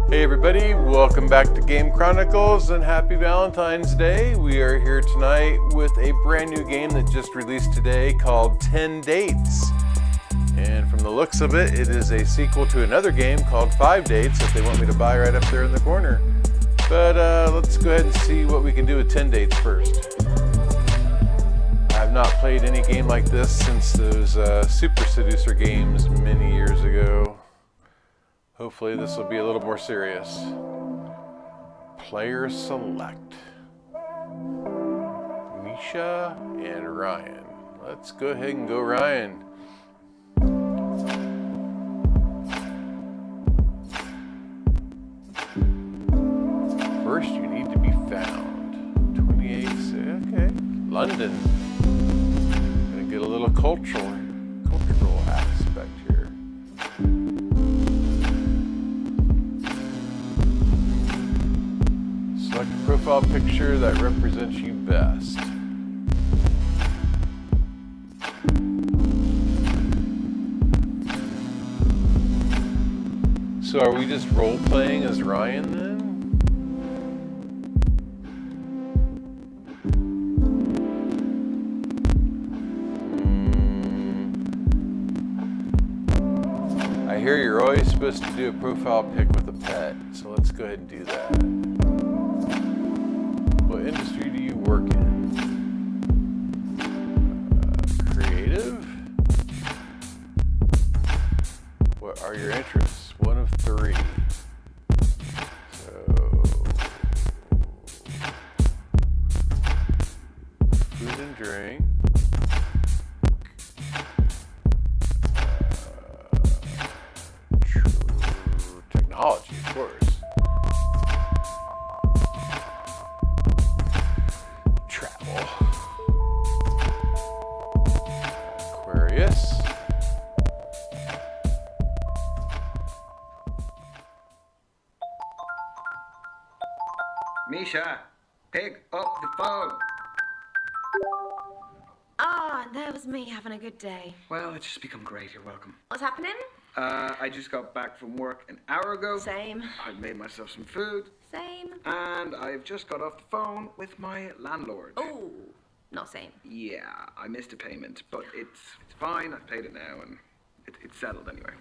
Hey everybody, welcome back to Game Chronicles and happy Valentine's Day. We are here tonight with a brand new game that just released today called 10 Dates. And from the looks of it, it is a sequel to another game called 5 Dates that they want me to buy right up there in the corner. But let's go ahead and see what we can do with 10 Dates first. I have not played any game like this since those Super Seducer games many years ago. Hopefully this will be a little more serious. Player select. Misha and Ryan. Let's go ahead and go Ryan. First you need to be found. 28, okay. London. Gonna get a little cultural aspect here. Select a profile picture that represents you best. So are we just role-playing as Ryan then? I hear you're always supposed to do a profile pic with a pet, so let's go ahead and do that. What industry do you work in? Creative? What are your interests? One of 3. So, food and drink. Technology, of course. Aquarius. Misha, pick up the phone. Ah, that was me having a good day. Well, it's just become great. You're welcome. What's happening? I just got back from work an hour ago. Same. I've made myself some food. Same. And I've just got off the phone with my landlord. Oh, not same. Yeah, I missed a payment, but it's fine. I've paid it now, and it's settled anyway.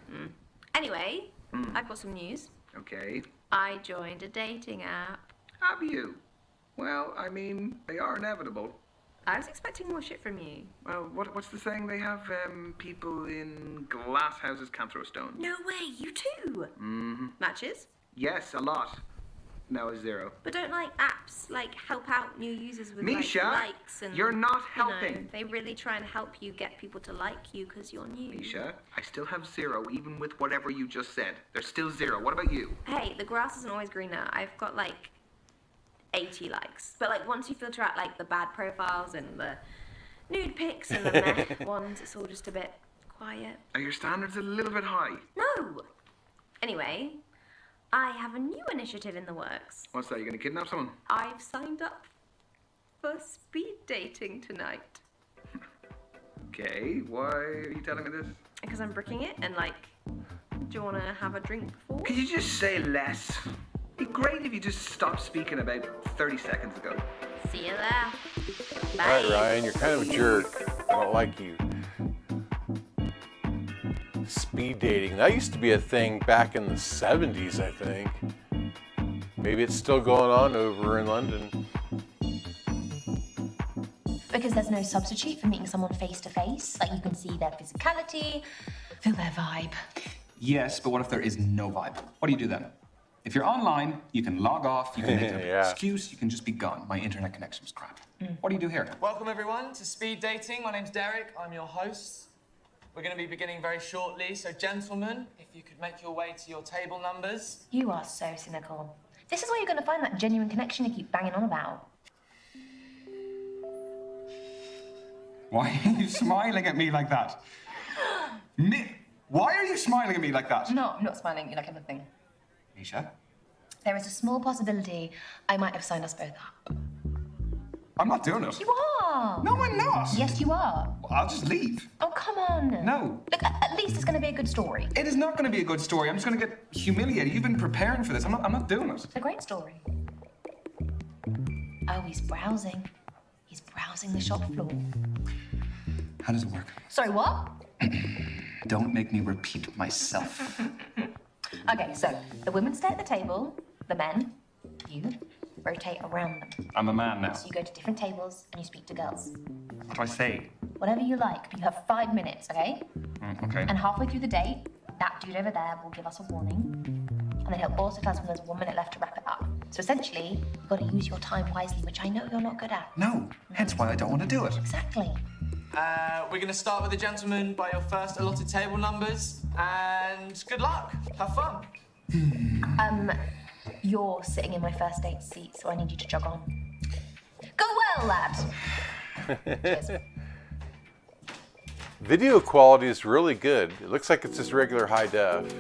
Anyway, I've got some news. Okay. I joined a dating app. Have you? Well, I mean, they are inevitable. I was expecting more shit from you. Well, what's the saying? They have people in glass houses can't throw stones. No way, you too. Mm-hmm. Matches? Yes, a lot. No, a 0. But don't like apps like help out new users with Misha, like, likes and you're not you know, helping. they really try and help you get people to like you because you're new. Misha, I still have 0 even with whatever you just said. There's still 0. What about you? Hey, the grass isn't always greener. I've got like 80 likes. But like once you filter out like the bad profiles and the nude pics and the meh ones, it's all just a bit quiet. Are your standards a little bit high? No. Anyway, I have a new initiative in the works. What's that? You gonna kidnap someone? I've signed up for speed dating tonight. Okay, why are you telling me this? Because I'm bricking it and like, do you want to have a drink before? Could you just say less? It'd be great if you just stopped speaking about 30 seconds ago. See you there. Bye. Alright Ryan, you're kind of a jerk. I don't like you. Speed dating. That used to be a thing back in the 70s, I think. Maybe it's still going on over in London. Because there's no substitute for meeting someone face to face. Like you can see their physicality, feel their vibe. Yes, but what if there is no vibe? What do you do then? If you're online, you can log off, you can make an Yeah. excuse, you can just be gone. My internet connection was crap. What do you do here? Welcome everyone to Speed Dating. My name's Derek, I'm your host. We're going to be beginning very shortly, so gentlemen, if you could make your way to your table numbers. You are so cynical. This is where you're going to find that genuine connection you keep banging on about. Why are you smiling at me like that? Why are you smiling at me like that? No, I'm not smiling. You like everything. Misha? There is a small possibility I might have signed us both up. I'm not doing it. You are! are. No, I'm not. Yes, you are. I'll just leave. Oh, come on. No. Look, at least it's going to be a good story. It is not going to be a good story. I'm just going to get humiliated. You've been preparing for this. I'm not doing it. It's a great story. Oh, he's browsing. He's browsing the shop floor. How does it work? Sorry, what? Don't make me repeat myself. Okay, so the women stay at the table, the men, you, rotate around them. I'm a man now. So you go to different tables and you speak to girls. What do I say? Whatever you like, but you have 5 minutes, okay? Okay. And halfway through the date, that dude over there will give us a warning. And then he'll also tell us when there's 1 minute left to wrap it up. So essentially, you've got to use your time wisely, which I know you're not good at. No, hence why I don't want to do it. Exactly. We're going to start with the gentleman by your first allotted table numbers. And good luck. Have fun. You're sitting in my first date seat, so I need you to jog on. Go well, lad. Cheers. Video quality is really good. It looks like it's just regular high def.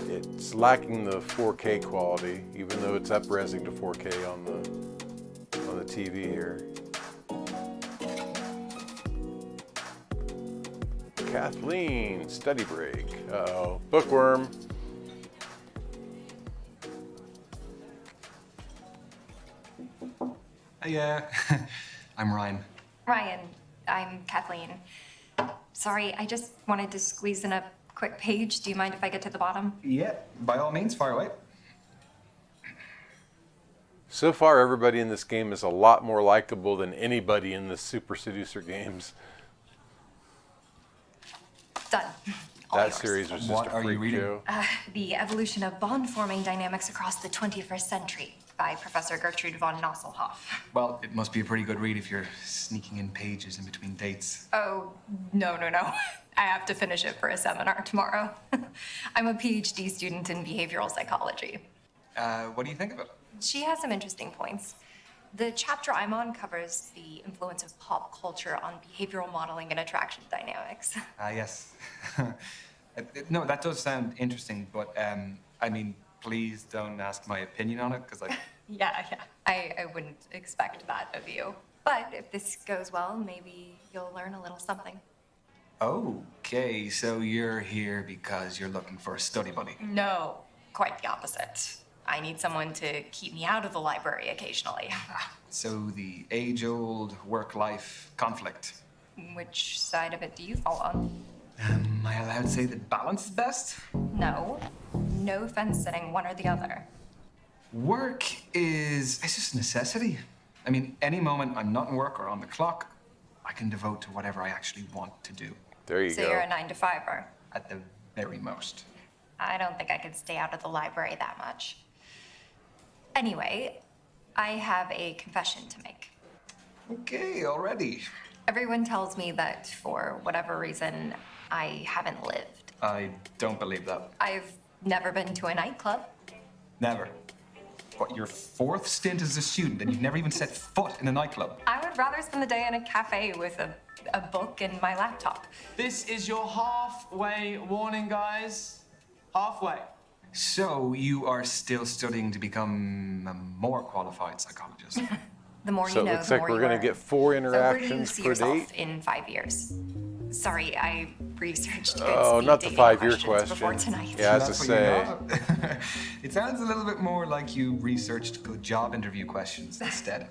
It's lacking the 4K quality, even though it's up-resing to 4K on the TV here. Kathleen, study break. Uh-oh, bookworm. Hey, I'm Ryan. Ryan, I'm Kathleen. Sorry, I just wanted to squeeze in a quick page. Do you mind if I get to the bottom? Yeah, by all means, fire away. So far, everybody in this game is a lot more likable than anybody in the Super Seducer games. Done. All That yours. series was just What a are you freak reading? show. The Evolution of Bond-Forming Dynamics Across the 21st Century by Professor Gertrude von Nosselhoff. Well, it must be a pretty good read if you're sneaking in pages in between dates. Oh, no. I have to finish it for a seminar tomorrow. I'm a PhD student in behavioral psychology. What do you think of it? She has some interesting points. The chapter I'm on covers the influence of pop culture on behavioral modeling and attraction dynamics. Yes. No, that does sound interesting, but I mean, please don't ask my opinion on it, because Yeah. I wouldn't expect that of you. But if this goes well, maybe you'll learn a little something. Okay, so you're here because you're looking for a study buddy. No, quite the opposite. I need someone to keep me out of the library occasionally. So the age-old work-life conflict. Which side of it do you fall on? Am I allowed to say that balance is best? No fence sitting, one or the other. Work it's just a necessity. I mean, any moment I'm not in work or on the clock, I can devote to whatever I actually want to do. There you So go. you're a 9-to-5er. At the very most. I don't think I could stay out of the library that much. Anyway, I have a confession to make. Okay, already. Everyone tells me that for whatever reason, I haven't lived. I don't believe that. I've never been to a nightclub. Never. What, your 4th stint as a student and you've never even set foot in a nightclub? I would rather spend the day in a cafe with a book and my laptop. This is your halfway warning, guys. Halfway. So you are still studying to become a more qualified psychologist? The more So you it know, looks the like more we're you gonna learn. get 4 So where do you interactions see per yourself date. in 5 years? Sorry, I researched good Oh, speed not the dating 5-year questions before question. tonight. Yeah, as to That's what say. you're not. It sounds a little bit more like you researched good job interview questions instead.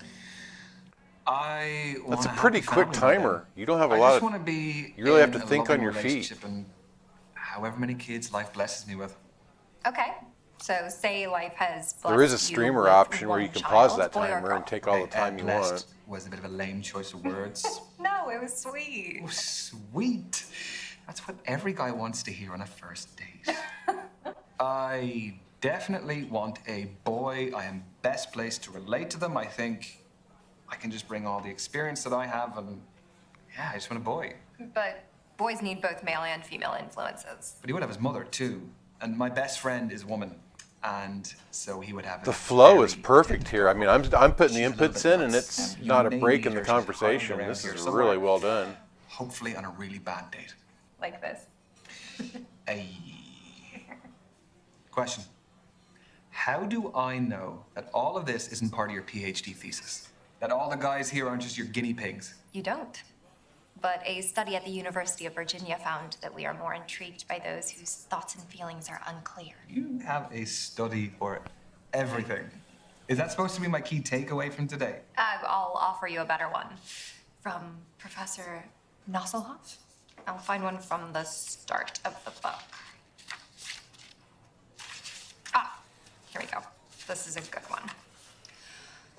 I want That's a pretty quick timer. You don't have a I lot just of. want to be. You really have in to a think on loving your feet. relationship And however many kids life blesses me with. Okay, so say life has There is a blessed you streamer with option where one you can pause child, that boy or timer girl. and take all the time you blessed want. was a bit of a lame choice of words. No, it was sweet. Oh, sweet. That's what every guy wants to hear on a first date. I definitely want a boy. I am best placed to relate to them. I think I can just bring all the experience that I have, and yeah, I just want a boy. But boys need both male and female influences. But he would have his mother too, and my best friend is a woman, and so he would have. The flow is perfect here. I mean, I'm putting the inputs in, and it's not a break in the conversation. This is really well done. Hopefully on a really bad date. Like this. A question. How do I know that all of this isn't part of your PhD thesis? That all the guys here aren't just your guinea pigs. You don't. But a study at the University of Virginia found that we are more intrigued by those whose thoughts and feelings are unclear. You have a study for everything. Is that supposed to be my key takeaway from today? I'll offer you a better one. From Professor Nosselhoff. I'll find one from the start of the book. Ah, here we go. This is a good one.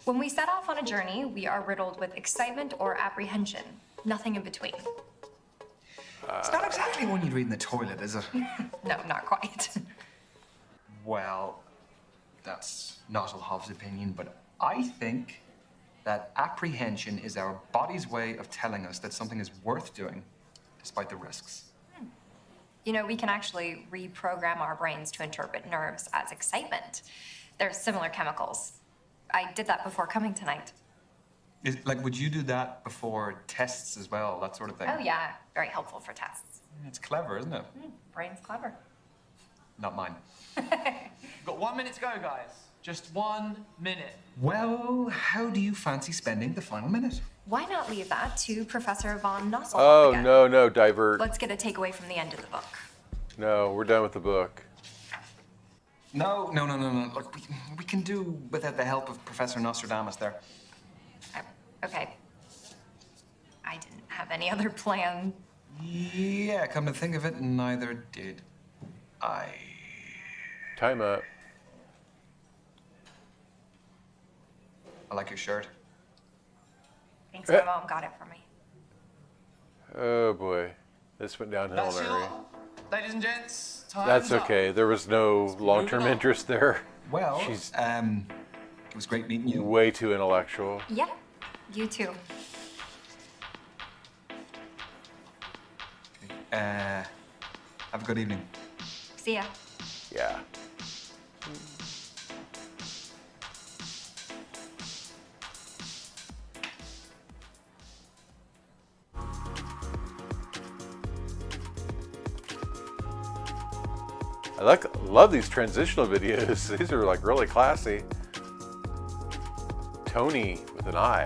When we set off on a journey, we are riddled with excitement or apprehension. Nothing in between. It's not exactly one you'd read in the toilet, is it? No, not quite. Well, that's Nosselhoff's opinion, but I think that apprehension is our body's way of telling us that something is worth doing, despite the risks. You know, we can actually reprogram our brains to interpret nerves as excitement. They're similar chemicals. I did that before coming tonight. Would you do that before tests as well, that sort of thing? Oh yeah, very helpful for tests. It's clever, isn't it? Brain's clever. Not mine. Got 1 minute to go, guys. Just 1 minute. Well, how do you fancy spending the final minute? Why not leave that to Professor von Nosselhoff Oh, again? no, divert. Let's get a takeaway from the end of the book. No, we're done with the book. No. Look, we can do without the help of Professor Nostradamus there. Okay. I didn't have any other plan. Yeah, come to think of it, neither did I. Time up. I like your shirt. Thanks, my mom got it for me. Oh boy, this went downhill, That's Mary. it. Ladies and gents, time's That's up. okay. There was no long-term moving on. interest there. Well, She's it was great meeting you. way too intellectual. Yeah, you too. Have a good evening. See ya. Yeah. Love these transitional videos. These are like really classy. Tony with an I.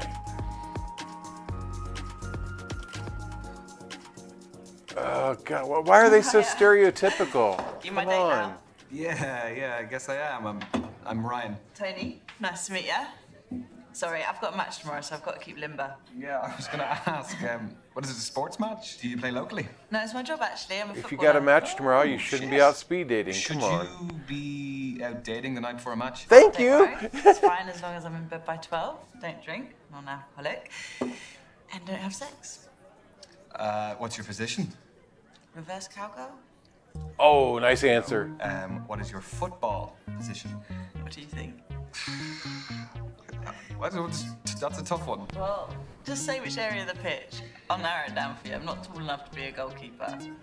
Oh God, why are they so stereotypical? You my Come date on. now? Yeah, I guess I am. I'm Ryan. Tony, nice to meet you. Sorry, I've got a match tomorrow, so I've got to keep limber. Yeah, I was gonna ask, what is it, a sports match? Do you play locally? No, it's my job actually. I'm a If you footballer. got a match tomorrow, you shouldn't be out speed dating. Should Come on. you be out dating the night before a match? Thank Don't you. worry, it's fine as long as I'm in bed by 12. Don't drink, non-alcoholic, and don't have sex. What's your position? Reverse cowgirl? Oh, nice answer. What is your football position? What do you think? That's a tough one. Well, just say which area of the pitch. I'll narrow it down for you. I'm not tall enough to be a goalkeeper. I am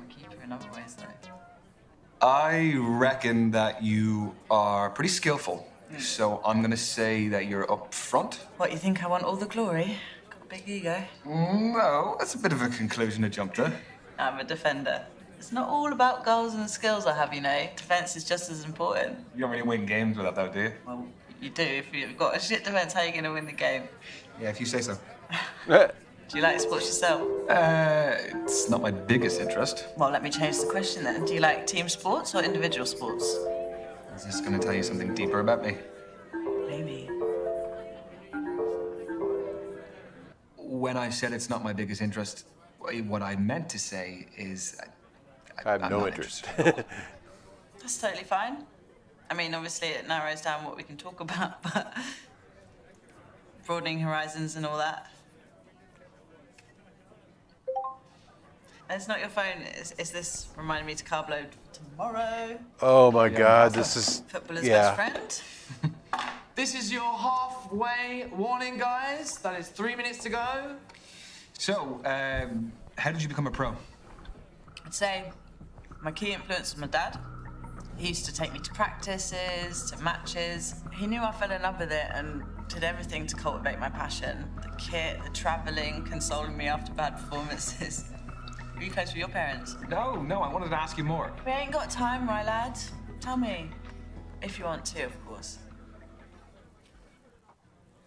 a keeper in other ways, though. I reckon that you are pretty skillful. So I'm gonna say that you're up front. What, you think I want all the glory? Got a big ego. No, that's a bit of a conclusion to jump to. I'm a defender. It's not all about goals and skills I have, you know. Defence is just as important. You don't really win games with that, though, do you? Well, you do. If you've got a shit defence, how are you going to win the game? Yeah, if you say so. Do you like sports yourself? It's not my biggest interest. Well, let me change the question then. Do you like team sports or individual sports? Is this gonna tell you something deeper about me? Maybe. When I said it's not my biggest interest, what I meant to say is I have I'm no not interest. That's totally fine. I mean, obviously it narrows down what we can talk about, but broadening horizons and all that. It's not your phone. Is this reminding me to carb load tomorrow? Oh my God, this is Footballer's best friend? This is your halfway warning, guys. That is 3 minutes to go. So, how did you become a pro? I'd say my key influence was my dad. He used to take me to practices, to matches. He knew I fell in love with it and did everything to cultivate my passion. The kit, the travelling, consoling me after bad performances. Were you close with your parents? No, I wanted to ask you more. We ain't got time, my lad. Tell me. If you want to, of course.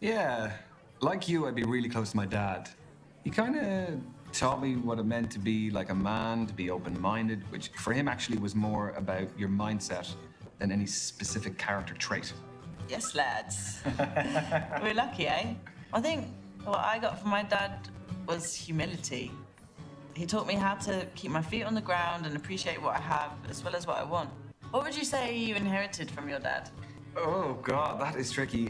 Yeah, like you, I'd be really close to my dad. He kind of taught me what it meant to be like a man, to be open-minded, which for him actually was more about your mindset than any specific character trait. Yes, lads. We're lucky, eh? I think what I got from my dad was humility. He taught me how to keep my feet on the ground and appreciate what I have as well as what I want. What would you say you inherited from your dad? Oh, God, that is tricky.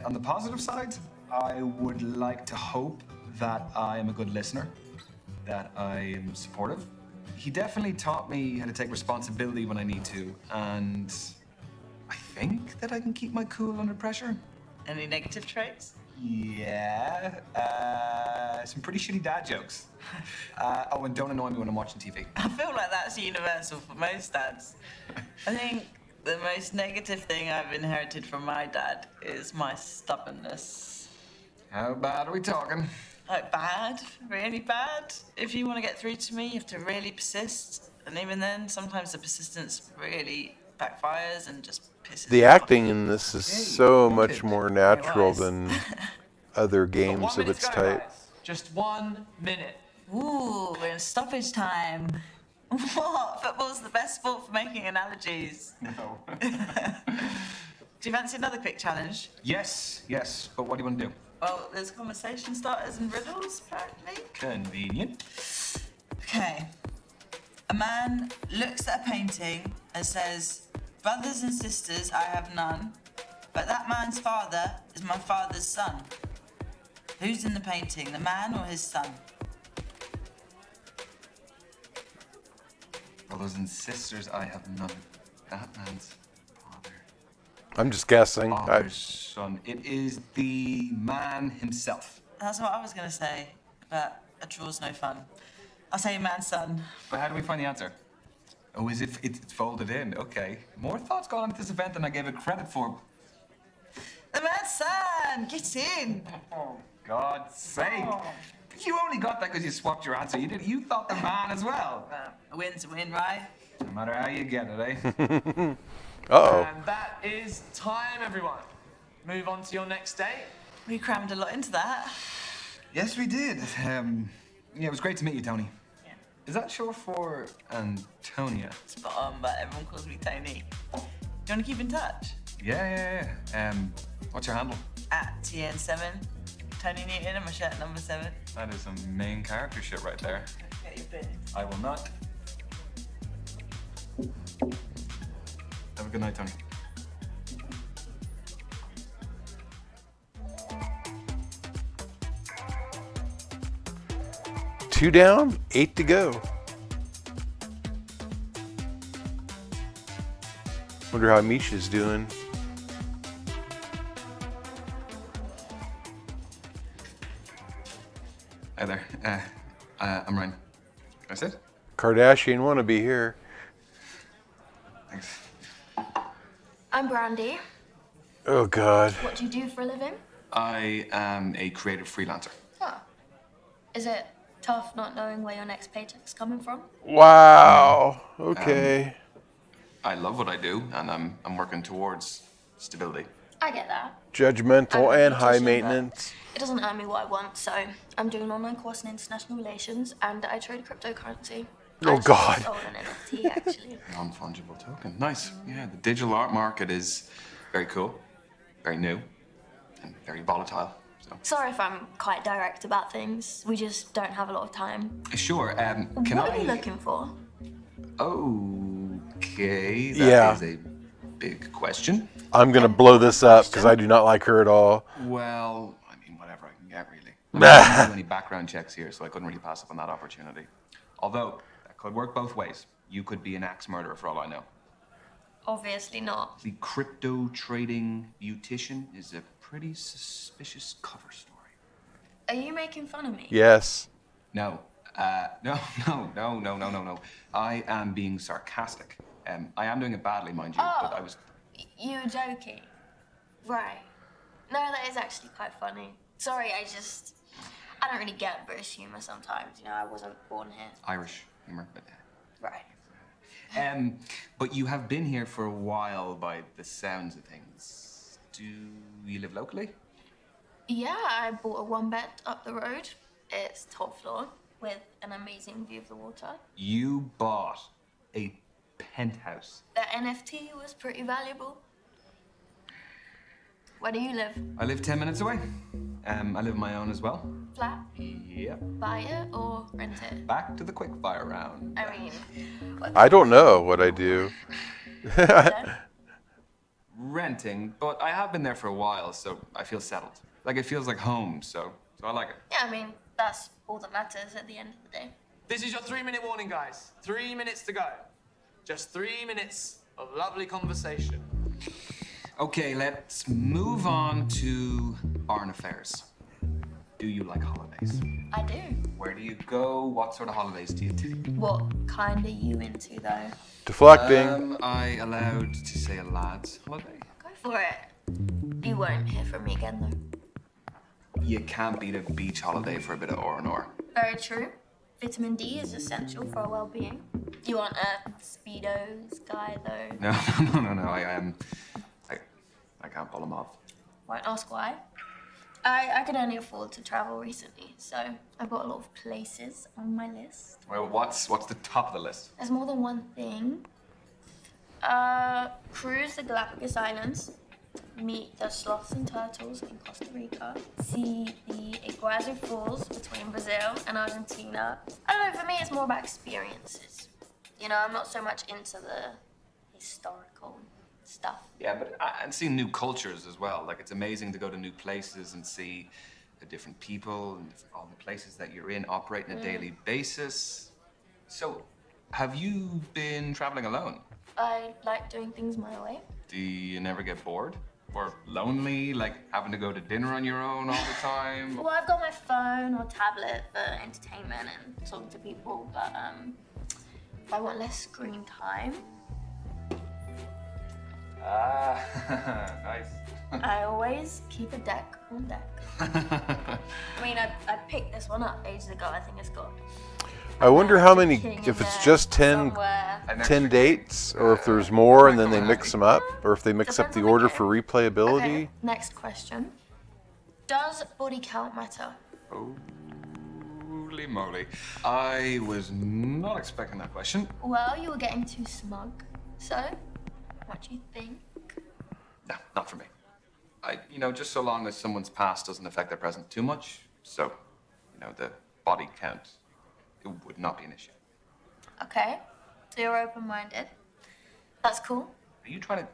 On the positive side, I would like to hope that I am a good listener, that I am supportive. He definitely taught me how to take responsibility when I need to, and I think that I can keep my cool under pressure. Any negative traits? Yeah, some pretty shitty dad jokes. Oh, and don't annoy me when I'm watching TV. I feel like that's universal for most dads. I think the most negative thing I've inherited from my dad is my stubbornness. How bad are we talking? Like bad, really bad. If you want to get through to me, you have to really persist. And even then, sometimes the persistence really backfires and just pisses The me off. acting in this is so much more natural than other games of its type. Just 1 minute. Ooh, we're in stoppage time. What? Football's the best sport for making analogies. No. Do you fancy another quick challenge? Yes, but what do you want to do? Well, there's conversation starters and riddles, apparently. Convenient. Okay. A man looks at a painting and says, "Brothers and sisters, I have none, but that man's father is my father's son." Who's in the painting, the man or his son? Brothers and sisters, I have none. That man's father. I'm just guessing. Father's son. It is the man himself. That's what I was going to say, but a draw's no fun. I'll say man's son. But how do we find the answer? Oh, as if it's folded in. Okay. More thought's gone into this event than I gave it credit for. The man's son! Get in! Oh, God's sake. You only got that because you swapped your answer. You thought the man as well. A win's a win, right? No matter how you get it, eh? Uh-oh. And that is time, everyone. Move on to your next date. We crammed a lot into that. Yes, we did. Yeah, it was great to meet you, Tony. Yeah. Is that short for Antonia? Spot on, but everyone calls me Tony. Do you want to keep in touch? Yeah. What's your handle? At TN7. Tony Newton and my shirt number 7. That is some main character shit right there. Get your bin. I will not. Have a good night, Tony. Two down, 8 to go. Wonder how Misha's doing. Hi there. I'm Ryan. Can I sit? Kardashian wannabe here. Thanks. I'm Brandy. Oh, God. What do you do for a living? I am a creative freelancer. Huh. Is it tough not knowing where your next paycheck's coming from? Wow. Okay. I love what I do, and I'm working towards stability. I get that. Judgmental I'm a and high beautician, maintenance. but It doesn't earn me what I want, so I'm doing an online course in international relations and I trade cryptocurrency. Oh, I just God. sold an NFT, actually. Non-fungible token. Nice. Yeah, the digital art market is very cool, very new, and very volatile. So. Sorry if I'm quite direct about things. We just don't have a lot of time. Sure. Can What I? are you looking for? Okay. Yeah. That is a big question. I'm going to blow this up because I do not like her at all. Well, I mean, whatever I can get, really. I didn't do any background checks here, so I couldn't really pass up on that opportunity. Although, that could work both ways. You could be an axe murderer for all I know. Obviously not. The crypto trading beautician is a pretty suspicious cover story. Are you making fun of me? Yes. No. No. I am being sarcastic. I am doing it badly, mind you, but I was... You were joking. Right. No, that is actually quite funny. Sorry, I don't really get British humour sometimes. You know, I wasn't born here. Irish humor, but... Right. But you have been here for a while by the sounds of things. Do you live locally? Yeah, I bought a one-bed up the road. It's top floor with an amazing view of the water. You bought a penthouse. The NFT was pretty valuable. Where do you live? I live 10 minutes away. I live on my own as well. Flat? Yep. Buy it or rent it? Back to the quickfire round. I mean, I don't know what I do. Renting, but I have been there for a while, so I feel settled. Like it feels like home, so I like it. yeah, I mean, that's all that matters at the end of the day. This is your 3-minute warning, guys. 3 minutes to go. Just 3 minutes of lovely conversation. Okay, let's move on to barn affairs. Do you like holidays? I do. Where do you go? What sort of holidays do you take? What kind are you into, though? Deflecting. Am I allowed to say a lad's holiday? Go for it. You won't hear from me again, though. You can't beat a beach holiday for a bit of R&R. Very true. Vitamin D is essential for our well-being. You aren't a Speedos guy, though. No. I can't pull them off. Won't ask why. I could only afford to travel recently, so I've got a lot of places on my list. Well, what's the top of the list? There's more than one thing. Cruise the Galapagos Islands, meet the sloths and turtles in Costa Rica, see the Iguazu Falls between Brazil and Argentina. I don't know, for me it's more about experiences. You know, I'm not so much into the historical stuff. Yeah, but and seeing new cultures as well. Like it's amazing to go to new places and see the different people and all the places that you're in operate on a daily basis. So, have you been traveling alone? I like doing things my way. Do you never get bored? Or lonely, like having to go to dinner on your own all the time? Well, I've got my phone or tablet for entertainment and talking to people, but if I want less screen time, nice. I always keep a deck on deck. I mean, I picked this one up ages ago. I think it's got. I wonder how many, King if in it's there just 10, somewhere. 10 dates, or if there's more and then they mix them up, or if they mix up the order for replayability. Okay, next question. Does body count matter? Holy moly. I was not expecting that question. Well, you were getting too smug. So, what do you think? No, not for me. Just so long as someone's past doesn't affect their present too much. So, the body count, it would not be an issue. Okay, so you're open-minded. That's cool. Are you trying to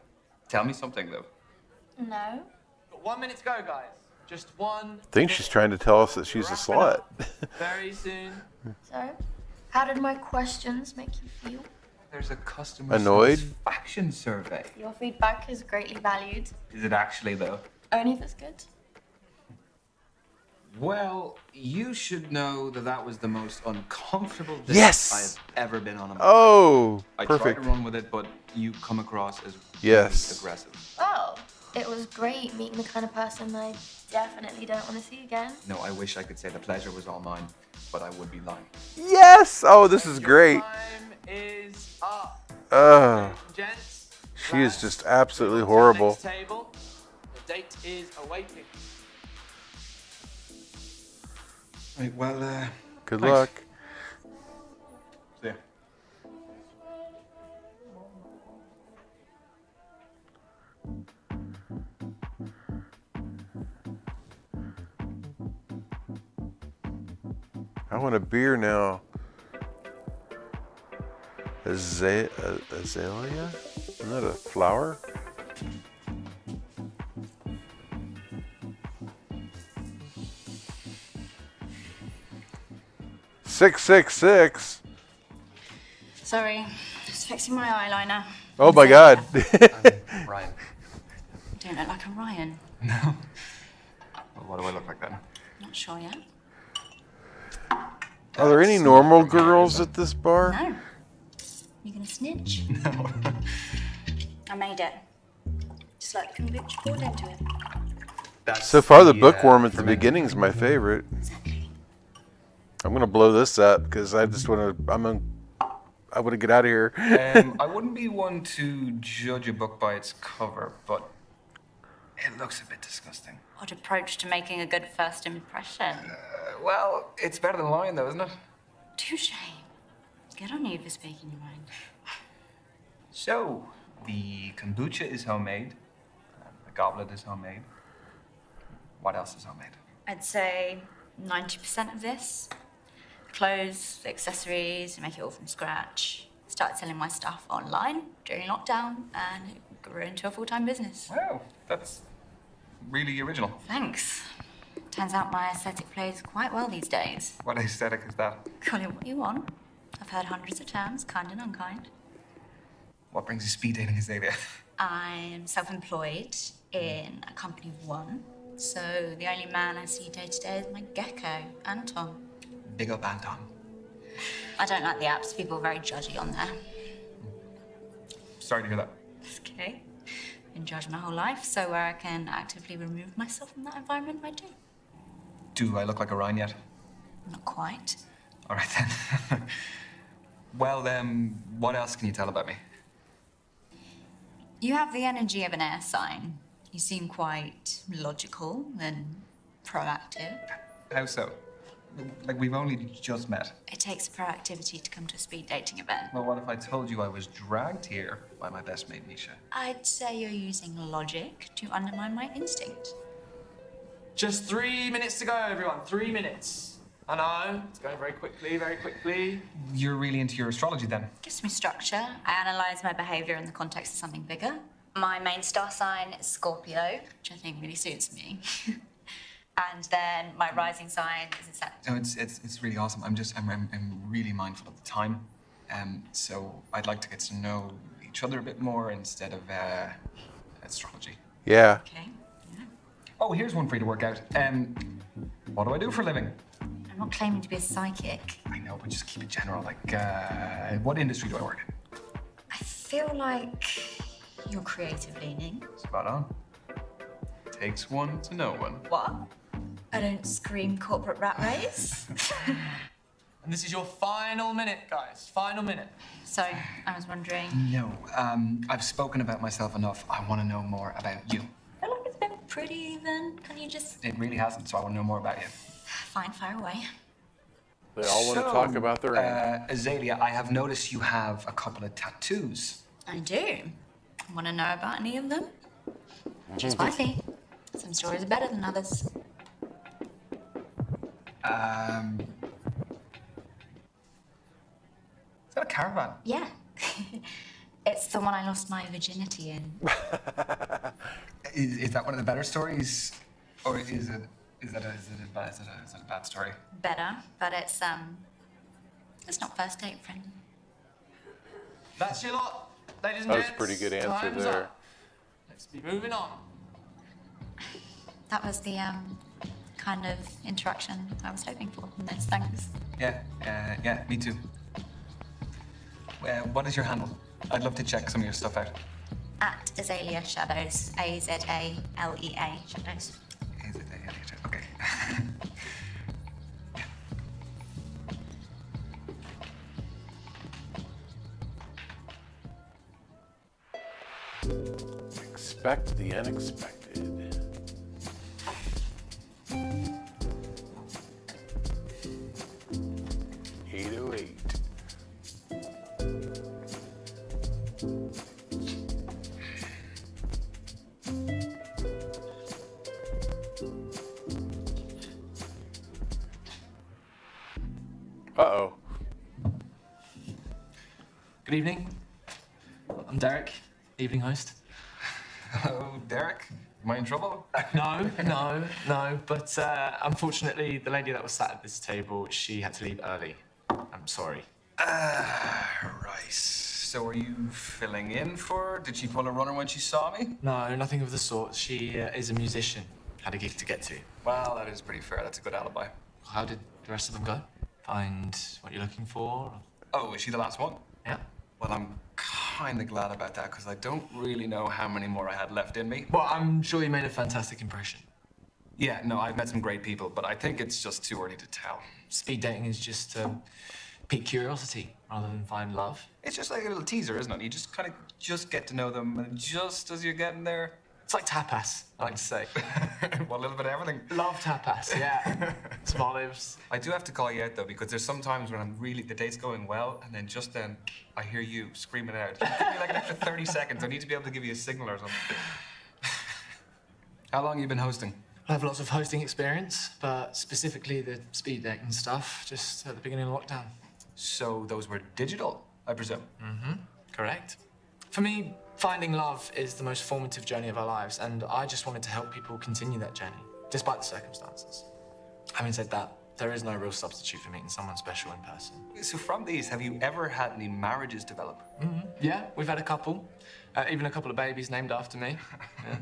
tell me something, though? No. Got 1 minute to go, guys. Just 1 I think she's trying to tell us that she's a slut. Very soon. So, how did my questions make you feel? There's a customer Annoyed? satisfaction survey. Your feedback is greatly valued. Is it actually, though? Only if it's good. Well, you should know that was the most uncomfortable date Yes! I've ever been on. Oh, I tried perfect. to run with it, but you come across as Yes. really aggressive. Oh, it was great meeting the kind of person I definitely don't want to see again. No, I wish I could say the pleasure was all mine, but I would be lying. Yes! Oh, this is great. Time is up. Oh, Gents, she is lads, just absolutely to the horrible. next table. The date is awaiting. Right, well, Good thanks. luck. See ya. I want a beer now. Azalea? Isn't that a flower? $666. Sorry, just fixing my eyeliner. Oh my God. Ryan. You don't look like a Ryan. No. Well, what do I look like then? Not sure yet. Are there any normal girls at this bar? No. You gonna snitch? No. I made it. Just like the conviction poured into it. That's So far, the bookworm at the fermented- beginning is my favorite. Exactly. I'm gonna blow this up because I just want to. I want to get out of here. I wouldn't be one to judge a book by its cover, but It looks a bit disgusting. What approach to making a good first impression? Well, it's better than lying, though, isn't it? Touche. Good on you for speaking your mind. So, the kombucha is homemade. The goblet is homemade. What else is homemade? I'd say 90% of this. Clothes, accessories, make it all from scratch. Started selling my stuff online during lockdown and it grew into a full-time business. Wow, that's really original. Thanks. Turns out my aesthetic plays quite well these days. What aesthetic is that? Call it what you want. I've heard hundreds of terms, kind and unkind. What brings you speed dating, Azalea? I'm self-employed in a company of one, so the only man I see day to day is my gecko, Anton. Big up Anton. I don't like the apps. People are very judgy on there. Sorry to hear that. It's okay. Been judged my whole life, so where I can actively remove myself from that environment, I do. Do I look like a Ryan yet? Not quite. All right then. Well, what else can you tell about me? You have the energy of an air sign. You seem quite logical and proactive. How so? Like, we've only just met. It takes proactivity to come to a speed dating event. Well, what if I told you I was dragged here by my best mate, Misha? I'd say you're using logic to undermine my instinct. Just 3 minutes to go, everyone. 3 minutes. I know, it's going very quickly, very quickly. You're really into your astrology then? Gives me structure. I analyse my behaviour in the context of something bigger. My main star sign is Scorpio, which I think really suits me. And then my rising sign is in Sagittarius. No, it's really awesome. I'm really mindful of the time. So I'd like to get to know each other a bit more instead of astrology. Yeah. Okay. Yeah. Oh, here's one for you to work out. What do I do for a living? I'm not claiming to be a psychic. I know, but just keep it general. Like, what industry do I work in? I feel like you're creative leaning. Spot on. Takes one to know one. What? I don't scream corporate rat race. And this is your final minute, guys. Final minute. So, I was wondering. No, I've spoken about myself enough. I want to know more about you. I feel like it's been pretty even. Can you just. It really hasn't, so I want to know more about you. Fine, fire away. They all want to talk about their own. Azalea, I have noticed you have a couple of tattoos. I do. Want to know about any of them? Choose wisely. Some stories are better than others. Is that a caravan? Yeah. It's the one I lost my virginity in. Is that one of the better stories, or is that a bad story? Better, but it's not first date friendly. That's your lot, ladies and That was gents. a pretty good answer Time's there. Up. Let's be moving on. That was the kind of interaction I was hoping for. Nice, thanks. Yeah, me too. What is your handle? I'd love to check some of your stuff out. At Azalea Shadows. Azalea Shadows. Okay. Expect the unexpected. Uh-oh. Good evening. I'm Derek, evening host. Hello, Derek. Am I in trouble? No. But unfortunately, the lady that was sat at this table, she had to leave early. I'm sorry. Right. So are you filling in for her? Did she pull a runner when she saw me? No, nothing of the sort. She is a musician. Had a gig to get to. Well, that is pretty fair. That's a good alibi. How did the rest of them go? Find what you're looking for? Oh, is she the last one? Yeah. Well, I'm kind of glad about that because I don't really know how many more I had left in me. Well, I'm sure you made a fantastic impression. Yeah, no, I've met some great people, but I think it's just too early to tell. Speed dating is just to pique curiosity rather than find love. It's just like a little teaser, isn't it? You just kind of just get to know them, and just as you're getting there, It's like tapas, I like to say. Well, a little bit of everything. Love tapas, yeah. Some olives. I do have to call you out, though, because there's some times when the date's going well, and then just then, I hear you screaming out. Give me like an extra 30 seconds. I need to be able to give you a signal or something. How long have you been hosting? I have lots of hosting experience, but specifically the speed dating stuff, just at the beginning of lockdown. So those were digital, I presume? Mm-hmm, correct. For me, finding love is the most formative journey of our lives, and I just wanted to help people continue that journey, despite the circumstances. Having said that, there is no real substitute for meeting someone special in person. So from these, have you ever had any marriages develop? Mm-hmm. Yeah, we've had a couple. Even a couple of babies named after me. Yeah.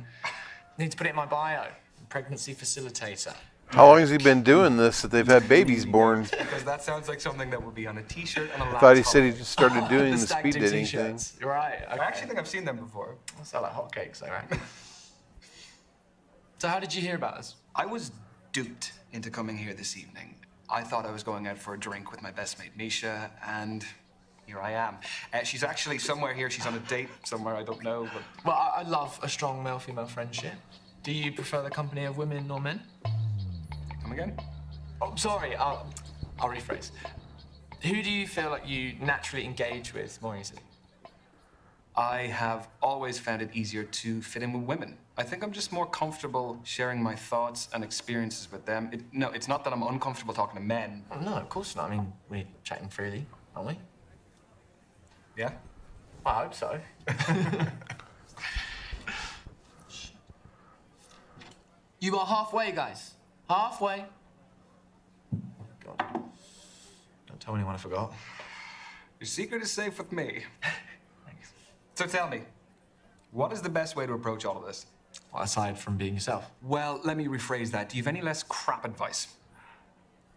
Need to put it in my bio. Pregnancy facilitator. How long has he been doing this that they've had babies born? Because that sounds like something that would be on a t-shirt and a laptop. I thought he said he just started doing the stag speed do dating thing. t-shirts. You're right. Okay. I actually think I've seen them before. They sound like hotcakes, though, right? So how did you hear about us? I was duped into coming here this evening. I thought I was going out for a drink with my best mate, Misha, and here I am. She's actually somewhere here. She's on a date somewhere, I don't know. But... Well, I love a strong male-female friendship. Do you prefer the company of women or men? Come again? Oh, sorry, I'll rephrase. Who do you feel like you naturally engage with more easily? I have always found it easier to fit in with women. I think I'm just more comfortable sharing my thoughts and experiences with them. No, it's not that I'm uncomfortable talking to men. Oh, no, of course not. I mean, we're chatting freely, aren't we? Yeah? I hope so. You are halfway, guys. Halfway. God. Don't tell anyone I forgot. Your secret is safe with me. Thanks. So tell me, what is the best way to approach all of this? Well, aside from being yourself. Well, let me rephrase that. Do you have any less crap advice?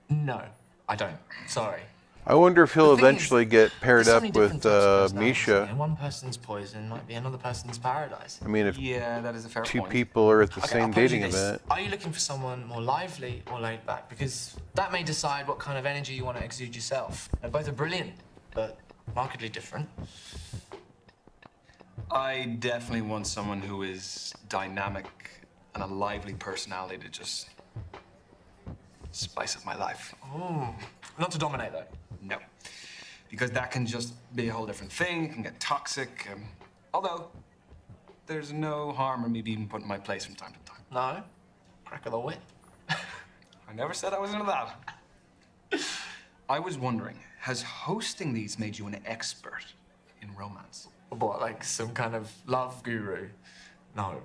No, I don't. Sorry. I wonder if he'll The thing eventually is, get paired there's so up many with different types of personalities, Misha. and one person's poison might be another person's paradise. I mean, if Yeah, that is a fair two point. people are at the Okay, same I'll pose you dating this. event. Are you looking for someone more lively or laid back? Because that may decide what kind of energy you want to exude yourself. And both are brilliant, but markedly different. I definitely want someone who is dynamic and a lively personality to just spice up my life. Ooh. Not to dominate, though. No. Because that can just be a whole different thing. It can get toxic. Although, there's no harm in me being put in my place from time to time. No? Crack of the whip. I never said I was into that. I was wondering, has hosting these made you an expert in romance? What, like some kind of love guru? No.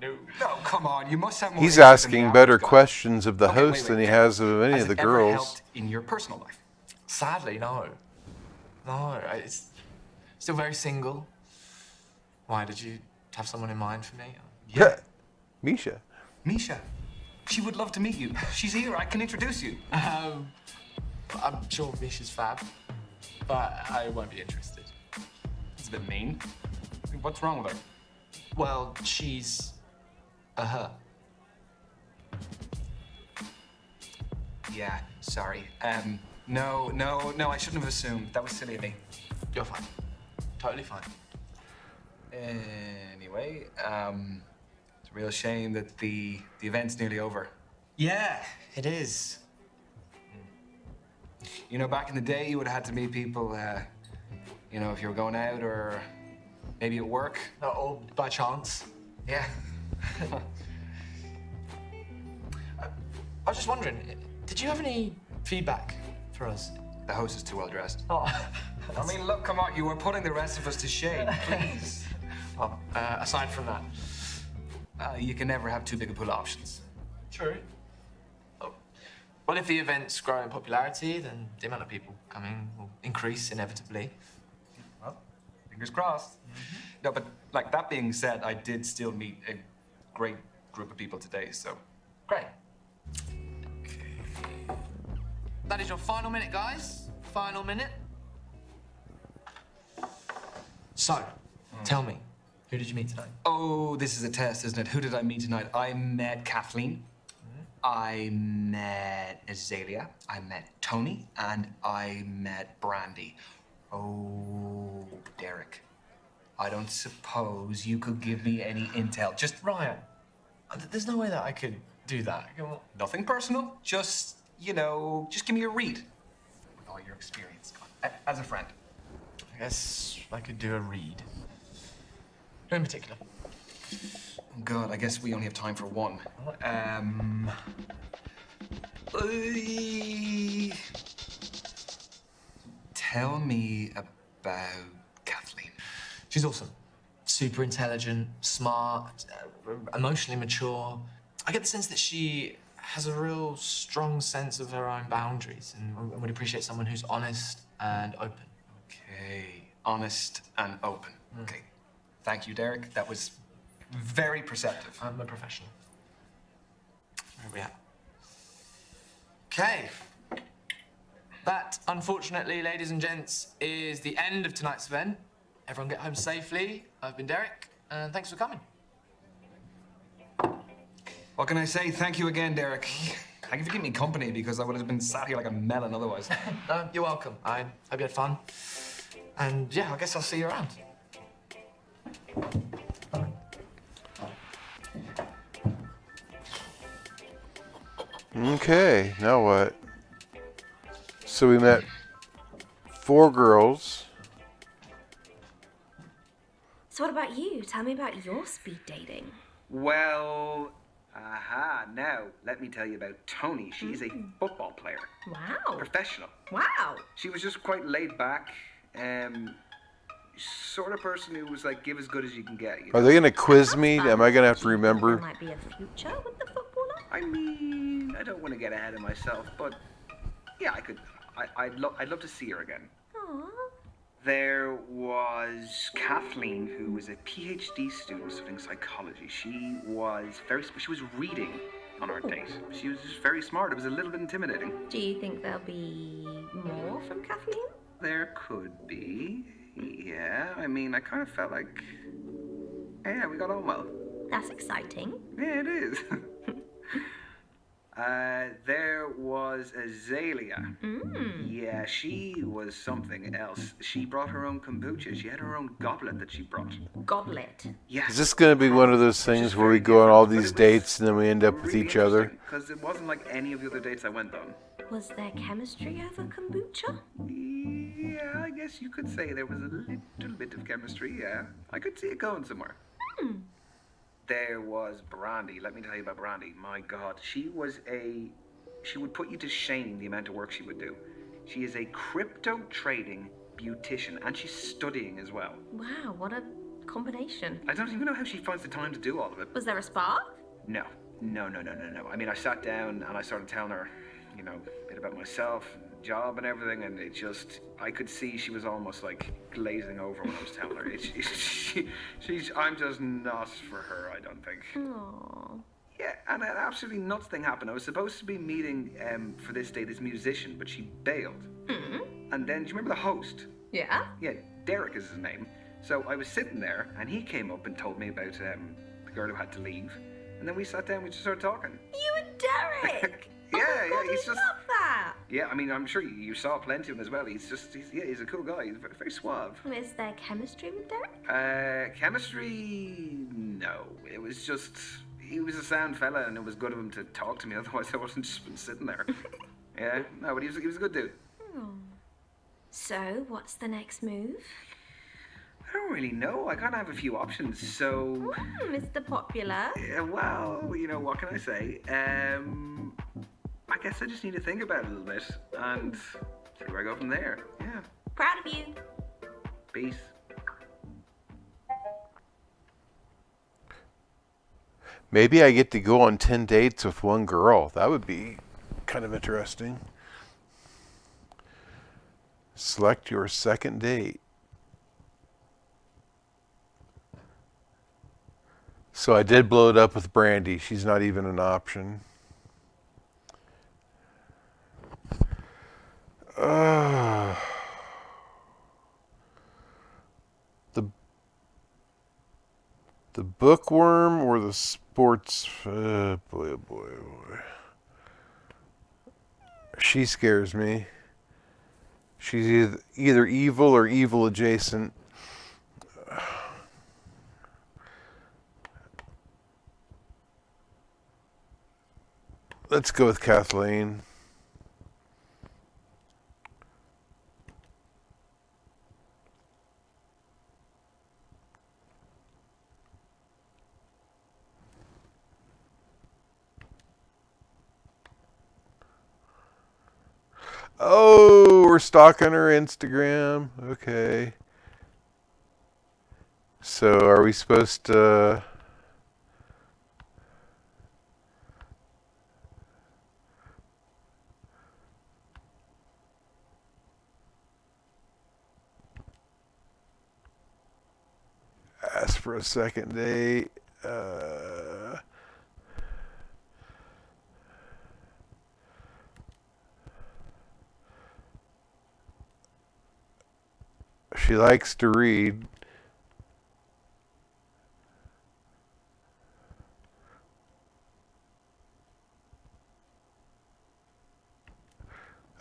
No. No, come on. You must have more. He's interest than the asking average better guy. questions of the Okay, host than he has of any Has of the it ever girls. helped in your personal life? Sadly, no. No, it's still very single. Why, did you have someone in mind for me? Yeah. Misha. Misha, she would love to meet you. She's here. I can introduce you. I'm sure Misha's fab, but I won't be interested. It's a bit mean. What's wrong with her? Well, she's a her. Yeah, sorry. No, I shouldn't have assumed. That was silly of me. You're fine. Totally fine. Anyway, it's a real shame that the event's nearly over. Yeah, it is. You know, back in the day, you would have had to meet people, you know, if you were going out or maybe at work. Or by chance. Yeah. I was just wondering, did you have any feedback for us? The host is too well dressed. Oh, I mean, look, come on, you were putting the rest of us to shame, please. well, aside from that. You can never have too big a pool of options. True. Oh. Well, if the events grow in popularity, then the amount of people coming will increase inevitably. Well, fingers crossed. Mm-hmm. No, but like that being said, I did still meet a great group of people today, so. Great. That is your final minute, guys. Final minute. So, tell me, who did you meet tonight? Oh, this is a test, isn't it? Who did I meet tonight? I met Kathleen. I met Azalea. I met Tony. And I met Brandy. Oh, Derek. I don't suppose you could give me any intel. Just Ryan, there's no way that I could do that. nothing personal. Just, just give me a read. With all your experience. As a friend. I guess I could do a read. Who in particular? God, I guess we only have time for one. Tell me about Kathleen. She's awesome. Super intelligent, smart, emotionally mature. I get the sense that she has a real strong sense of her own boundaries and would appreciate someone who's honest and open. Okay, honest and open. Okay, thank you, Derek. That was very perceptive. I'm a professional. Where are we at? Okay. That, unfortunately, ladies and gents, is the end of tonight's event. Everyone get home safely. I've been Derek, and thanks for coming. What can I say? Thank you again, Derek. Thank you for keeping me company, because I would have been sat here like a melon otherwise. No, you're welcome. I hope you had fun. And yeah, I guess I'll see you around. Okay, now what? So we met 4 girls. So what about you? Tell me about your speed dating. Well, now, let me tell you about Tony. She's a football player. Wow. Professional. Wow. She was just quite laid back. Sort of person who was like, give as good as you can get. Are they going to quiz me? Am I going to have to There remember? might be a future with the footballer. I mean, I don't want to get ahead of myself, but yeah, I'd love to see her again. Aww. There was Kathleen, who was a PhD student studying psychology. She was reading on our date. She was just very smart. It was a little bit intimidating. Do you think there'll be more from Kathleen? There could be. Yeah, I mean, I kind of felt like, yeah, we got on well. That's exciting. Yeah, it is. There was Azalea. Yeah, she was something else. She brought her own kombucha. She had her own goblet that she brought. Goblet. Yeah. Is this going to be one of those things where we go on all these dates and then we end up with each other? Because it wasn't like any of the other dates I went on. Was there chemistry over kombucha? Yeah, I guess you could say there was a little bit of chemistry, yeah. I could see it going somewhere. There was Brandy. Let me tell you about Brandy. My God, she would put you to shame the amount of work she would do. She is a crypto trading beautician, and she's studying as well. Wow, what a combination. I don't even know how she finds the time to do all of it. Was there a spark? No. I mean, I sat down and I started telling her, a bit about myself, job and everything, and I could see she was almost like glazing over when I was telling her. I'm just not for her, I don't think. Aww. Yeah, and an absolutely nuts thing happened. I was supposed to be meeting for this day this musician, but she bailed. And then, do you remember the host? Yeah? Yeah, Derek is his name. So I was sitting there, and he came up and told me about the girl who had to leave. And then we sat down, we just started talking. You and Derek! Yeah, oh my God, he's I just. love that. Yeah, I mean, I'm sure you saw plenty of him as well. He's a cool guy. He's very, very suave. Is there chemistry with Derek? Chemistry? No. It was just, he was a sound fella, and it was good of him to talk to me. Otherwise, I wasn't just been sitting there. Yeah, no, but he was a good dude. Oh. So, what's the next move? I don't really know. I kind of have a few options. So. Mr. Popular. Yeah, well, what can I say? I guess I just need to think about it a little bit and see where I go from there. Yeah. Proud of you. Peace. Maybe I get to go on 10 dates with one girl. That would be kind of interesting. Select your second date. So I did blow it up with Brandy. She's not even an option. The bookworm or the sports... boy, oh boy. She scares me. She's either evil or evil adjacent. Let's go with Kathleen. Oh, we're stalking her Instagram. Okay. So are we supposed to... ask for a second date? She likes to read.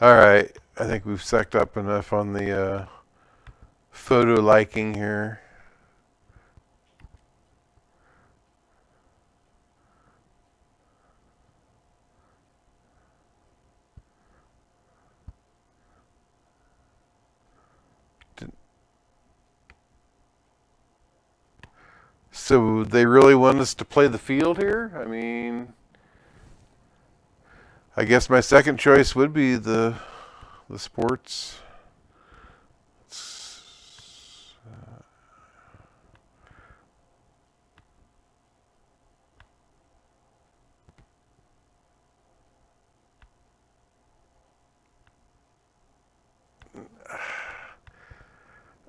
All right, I think we've sucked up enough on the photo liking here. So they really want us to play the field here? I mean, I guess my second choice would be the sports.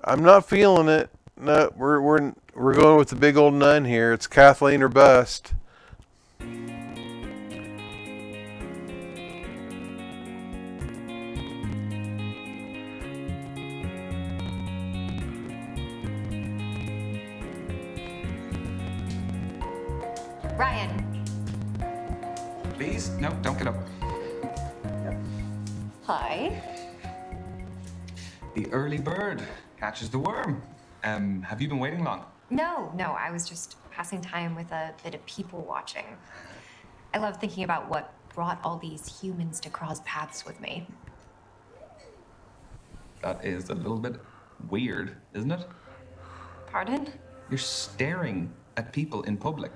I'm not feeling it. No, we're going with the big old nun here. It's Kathleen or bust. Ryan. Please? No, don't get up. Hi. The early bird catches the worm. Have you been waiting long? No, I was just passing time with a bit of people watching. I love thinking about what brought all these humans to cross paths with me. That is a little bit weird, isn't it? Pardon? You're staring at people in public.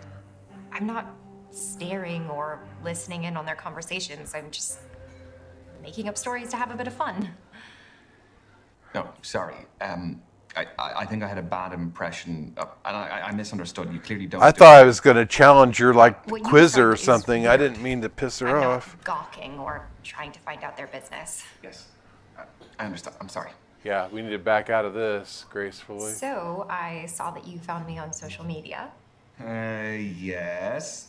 I'm not staring or listening in on their conversations. I'm just making up stories to have a bit of fun. No, sorry. I think I had a bad impression, and I misunderstood. You clearly don't. I thought I was going to challenge her, like, What you quiz her or said is something. I weird. didn't mean to piss her I'm off. not gawking or trying to find out their business. Yes, I understand. I'm sorry. Yeah, we need to back out of this gracefully. So I saw that you found me on social media. Yes.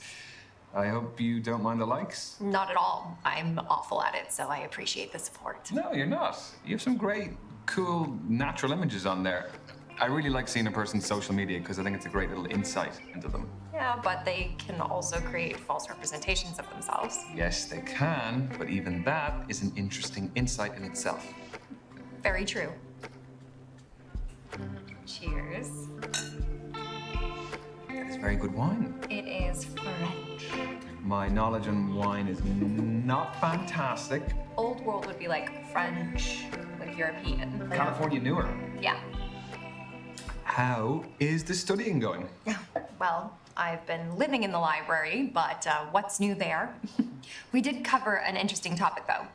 I hope you don't mind the likes. Not at all. I'm awful at it, so I appreciate the support. No, you're not. You have some great, cool, natural images on there. I really like seeing a person's social media because I think it's a great little insight into them. Yeah, but they can also create false representations of themselves. Yes, they can, but even that is an interesting insight in itself. Very true. Cheers. It's very good wine. It is French. My knowledge on wine is not fantastic. Old world would be like French, like European. California newer. Yeah. How is the studying going? Well, I've been living in the library, but what's new there? We did cover an interesting topic, though.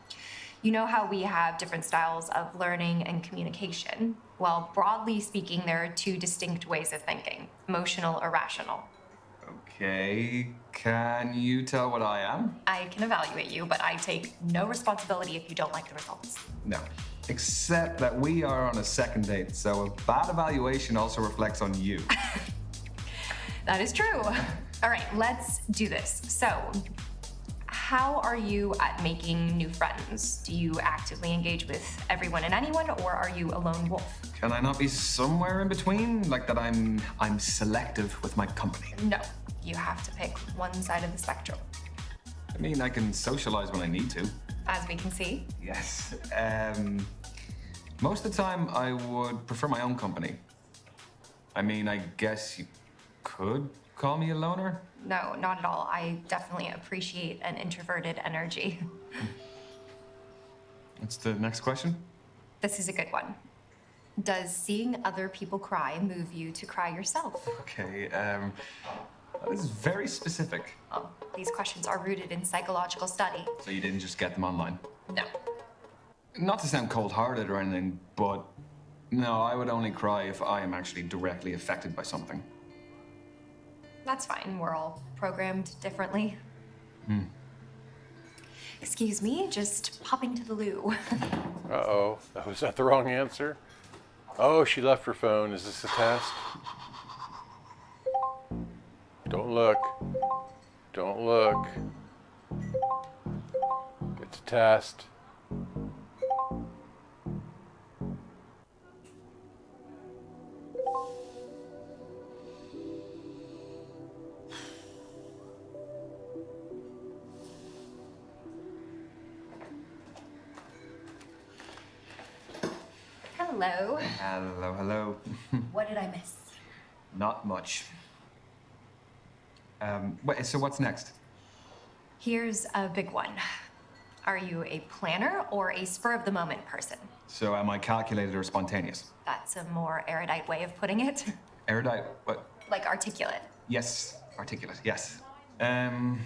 You know how we have different styles of learning and communication? Well, broadly speaking, there are two distinct ways of thinking, emotional or rational. Okay, can you tell what I am? I can evaluate you, but I take no responsibility if you don't like the results. No. Except that we are on a second date, so a bad evaluation also reflects on you. That is true. All right, let's do this. So, how are you at making new friends? Do you actively engage with everyone and anyone, or are you a lone wolf? Can I not be somewhere in between? Like that I'm selective with my company. No, you have to pick one side of the spectrum. I mean, I can socialize when I need to. As we can see. Yes. Most of the time, I would prefer my own company. I mean, I guess you could call me a loner. No, not at all. I definitely appreciate an introverted energy. What's the next question? This is a good one. Does seeing other people cry move you to cry yourself? Okay, that is very specific. Oh, these questions are rooted in psychological study. So you didn't just get them online? No. Not to sound cold-hearted or anything, but no, I would only cry if I am actually directly affected by something. That's fine. We're all programmed differently. Excuse me, just popping to the loo. Uh-oh. Was that the wrong answer? Oh, she left her phone. Is this a test? Don't look. Don't look. It's a test. Hello. Hello, hello. What did I miss? Not much. Wait, so what's next? Here's a big one. Are you a planner or a spur-of-the-moment person? So am I calculated or spontaneous? That's a more erudite way of putting it. Erudite, what? Like articulate. Yes, articulate, yes. No,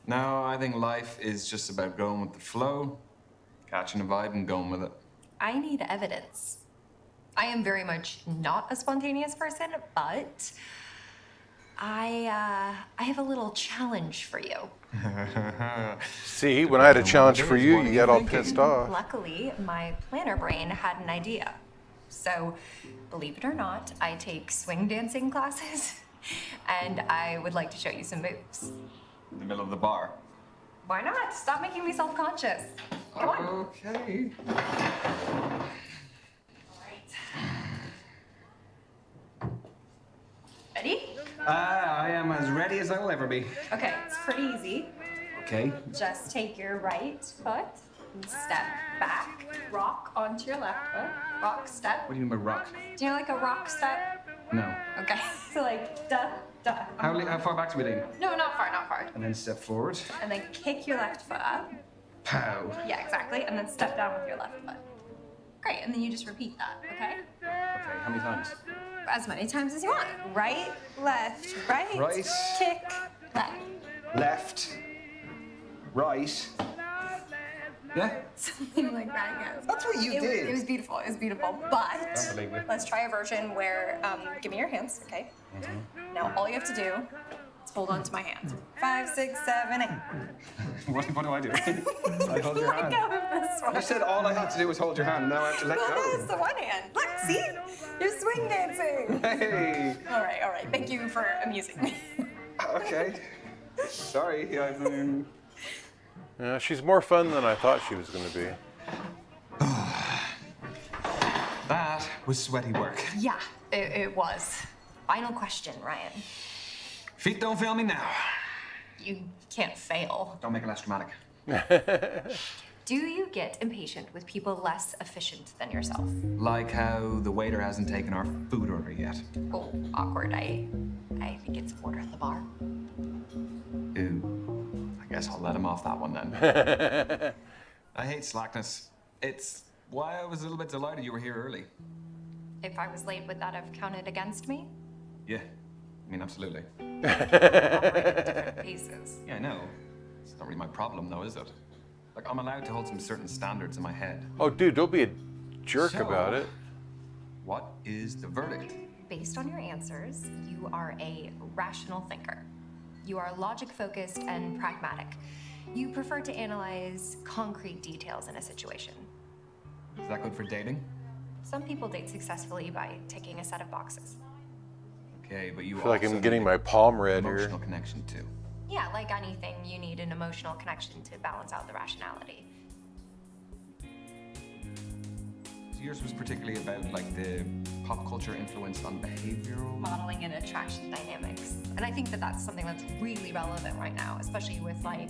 I think life is just about going with the flow, catching a vibe and going with it. I need evidence. I am very much not a spontaneous person, but I have a little challenge for you. See, when I had a challenge for you, you got all pissed off. Luckily, my planner brain had an idea. So, believe it or not, I take swing dancing classes, and I would like to show you some moves. In the middle of the bar. Why not? Stop making me self-conscious. Come on. Okay. Ready? I am as ready as I will ever be. Okay, it's pretty easy. Okay. Just take your right foot and step back, rock onto your left foot, rock, step. What do you mean by rock? Do you know like a rock step? No. Okay, so like duh, duh. How far back do we lean? No, not far, not far. And then step forward. And then kick your left foot up. Pow. Yeah, exactly. And then step down with your left foot. Great, and then you just repeat that, okay? Okay, how many times? As many times as you want. Right, left, right, Right. kick, left. Left. Right. Yeah? Something like that, yes. That's what you did. It was beautiful, it was beautiful. But Don't believe it. let's try a version where, give me your hands, okay? Now all you have to do is hold on to my hand. 5, 6, 7, 8. What do I do? I hold your hand. Let go of this one. You said all I had to do was hold your hand. Now I have to let No, that's go. the one hand. Look, see? You're swing dancing. Hey. All right. Thank you for amusing me. Okay. Sorry, I mean... Yeah, she's more fun than I thought she was going to be. That was sweaty work. Yeah, it was. Final question, Ryan. Feet don't fail me now. You can't fail. Don't make it less dramatic. Do you get impatient with people less efficient than yourself? Like how the waiter hasn't taken our food order yet. Oh, awkward. I think it's order at the bar. Ooh. I guess I'll let him off that one then. I hate slackness. It's why I was a little bit delighted you were here early. If I was late, would that have counted against me? Yeah. I mean, absolutely. Operate at different paces. Yeah, I know. It's not really my problem, though, is it? Like, I'm allowed to hold some certain standards in my head. Oh, dude, don't be a jerk So- about it. What is the verdict? Based on your answers, you are a rational thinker. You are logic-focused and pragmatic. You prefer to analyze concrete details in a situation. Is that good for dating? Some people date successfully by ticking a set of boxes. Okay, but you I feel like also I'm getting need my palm read emotional here. connection, too. Yeah, like anything, you need an emotional connection to balance out the rationality. Yours was particularly about, like, the pop culture influence on behavioral... Modeling and attraction dynamics. And I think that that's something that's really relevant right now, especially with like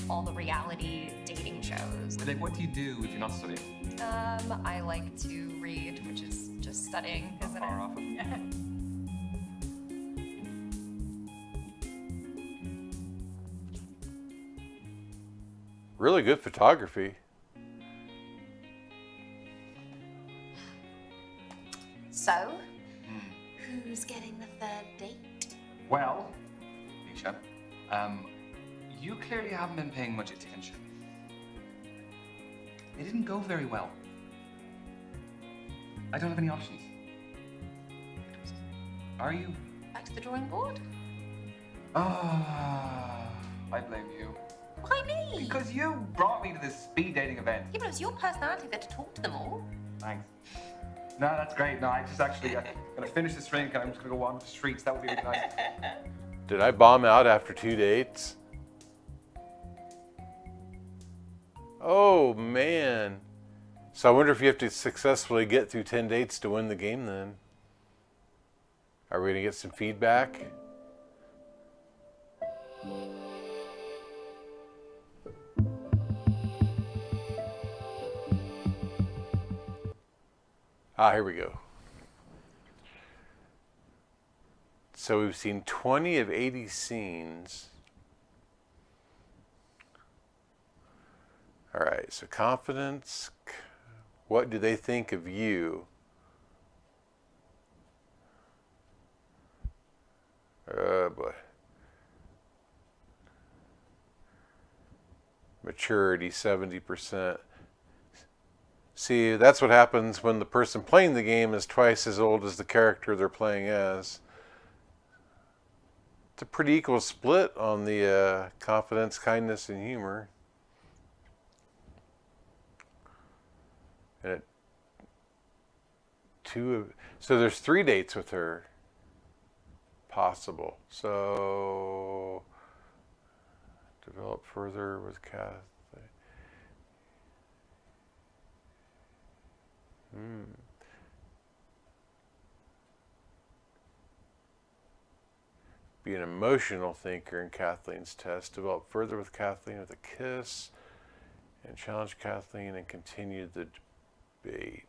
all the reality dating shows. Like, what do you do if you're not studying? I like to read, which is just studying, isn't Far it? off it. Really good photography. So, who's getting the third date? Well, Misha, you clearly haven't been paying much attention. It didn't go very well. I don't have any options. Are you? Back to the drawing board? Ah, I blame you. Why me? Because you brought me to this speed dating event. Yeah, but it was your personality that to talk to them all. Thanks. No, that's great. No, I just actually, I'm gonna finish this drink and I'm just gonna go wander the streets. That would be really nice. Did I bomb out after 2 dates? Oh, man. So I wonder if you have to successfully get through 10 dates to win the game then. Are we going to get some feedback? Here we go. So we've seen 20 of 80 scenes. All right, so confidence. What do they think of you? Oh boy. Maturity, 70%. See, that's what happens when the person playing the game is twice as old as the character they're playing as. It's a pretty equal split on the confidence, kindness, and humor. And so there's 3 dates with her possible. So develop further with Kathy. Be an emotional thinker in Kathleen's test. Develop further with Kathleen with a kiss. And challenge Kathleen and continue the debate.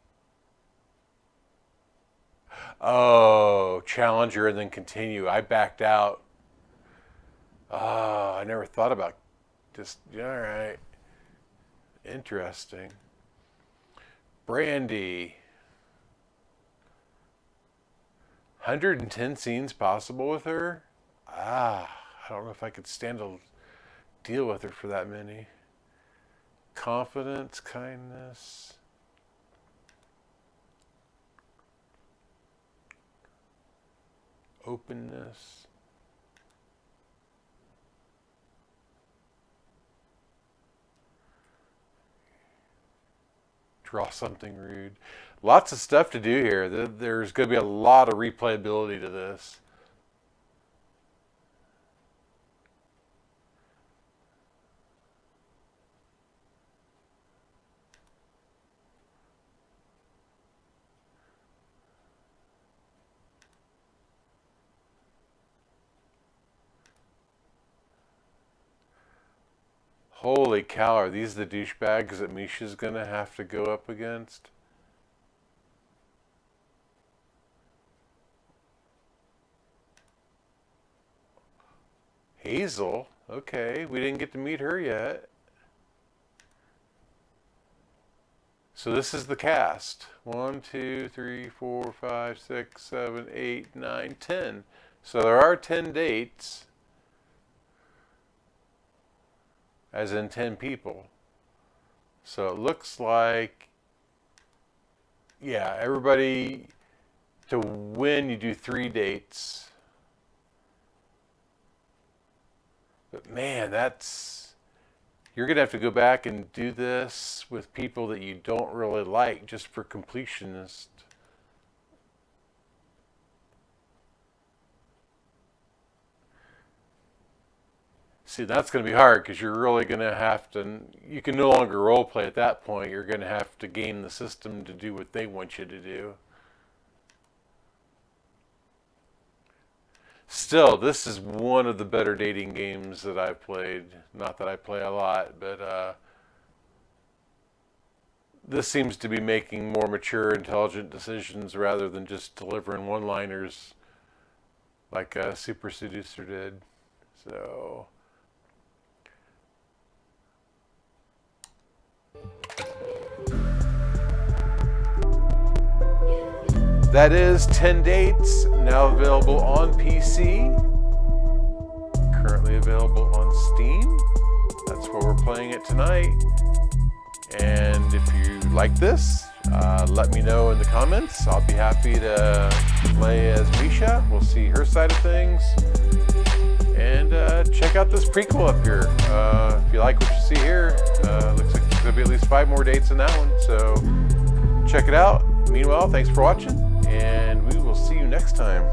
Oh, challenge her and then continue. I backed out. Oh, I never thought about just, all right. Interesting. Brandy. 110 scenes possible with her? I don't know if I could stand to deal with her for that many. Confidence, kindness. Openness. Draw something rude. Lots of stuff to do here. There's going to be a lot of replayability to this. Holy cow, are these the douchebags that Misha's going to have to go up against? Hazel? Okay, we didn't get to meet her yet. So this is the cast. 1, 2, 3, 4, 5, 6, 7, 8, 9, 10. So there are 10 dates. As in 10 people. So it looks like, yeah, everybody, to win you do 3 dates. But man, you're going to have to go back and do this with people that you don't really like just for completionist. See, that's going to be hard because you're really going to have to, you can no longer role play at that point. You're going to have to game the system to do what they want you to do. Still, this is one of the better dating games that I've played. Not that I play a lot, but this seems to be making more mature, intelligent decisions rather than just delivering one-liners like Super Seducer did. So That is 10 Dates, now available on PC, currently available on Steam. That's where we're playing it tonight. And if you like this, let me know in the comments. I'll be happy to play as Misha. We'll see her side of things. And check out this prequel up here. If you like what you see here, looks like there's gonna be at least 5 more dates in that one. So check it out. Meanwhile, thanks for watching, and we will see you next time.